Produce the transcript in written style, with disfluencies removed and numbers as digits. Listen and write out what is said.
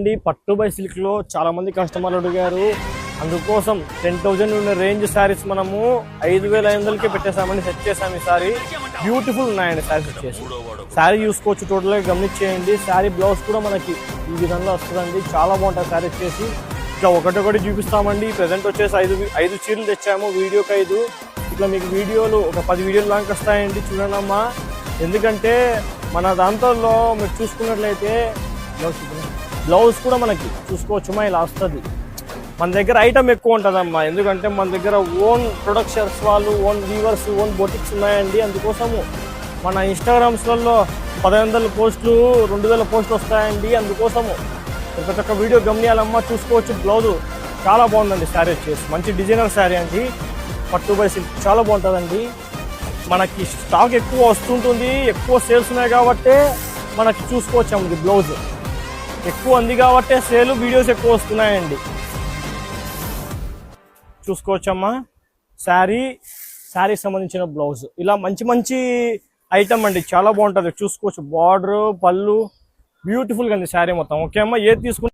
అండి పట్టు by silk లో చాలా మంది కస్టమర్లు అడిగారు. అందుకోసం 10,000 ఉన్న రేంజ్ శారీస్ మనము 5,500కే పెట్టేసామండి. సెట్ చేసాము. ఈసారి బ్యూటిఫుల్ ఉన్నాయండి శారీస్ వచ్చేసి. శారీ చూసుకోవచ్చు, టోటల్ గా గమనించేయండి. శారీ బ్లౌజ్ కూడా మనకి ఈ విధంగా వస్తుందండి. చాలా బాగుంటుంది శారీ వచ్చేసి. ఇట్లా ఒకటొకటి చూపిస్తామండి. ప్రెసెంట్ వచ్చేసి ఐదు చీరలు తెచ్చాము, వీడియోకి 5. ఇట్లా మీకు వీడియోలు ఒక 10 వీడియోలు లాంటి వస్తాయండి. చూడండి అమ్మా, ఎందుకంటే మన దాంట్లో మీరు చూసుకున్నట్లయితే బ్లౌజ్ కూడా మనకి చూసుకోవచ్చుమా ఇలా వస్తుంది. మన దగ్గర ఐటమ్ ఎక్కువ ఉంటుందమ్మా, ఎందుకంటే మన దగ్గర ఓన్ ప్రొడక్షన్స్ వాళ్ళు, ఓన్ వీవర్స్, ఓన్ బొటిక్స్ ఉన్నాయండి. అందుకోసము మన ఇన్స్టాగ్రామ్స్లలో 1,500 పోస్టులు 2,000 పోస్టులు వస్తాయండి. అందుకోసము ప్రతి ఒక్క వీడియో గమనియాలమ్మా. చూసుకోవచ్చు, బ్లౌజ్ చాలా బాగుందండి. శారీ వచ్చేసి మంచి డిజైనర్ శారీ అండి, పట్టు బై సిల్క్ చాలా బాగుంటుందండి. మనకి స్టాక్ ఎక్కువ వస్తుంటుంది, ఎక్కువ సేల్స్ ఉన్నాయి కాబట్టి మనకి చూసుకోవచ్చాము. బ్లౌజ్ ఎక్కువ ఉంది కాబట్టి సేల్ వీడియోస్ ఎక్కువ వస్తున్నాయండి. చూసుకోవచ్చమ్మా. శారీకి సంబంధించిన బ్లౌజ్ ఇలా మంచి ఐటమ్ అండి, చాలా బాగుంటుంది. చూసుకోవచ్చు, బార్డర్, పళ్ళు బ్యూటిఫుల్గా ఉంది శారీ మొత్తం. ఓకే అమ్మా, ఏది తీసుకుంటే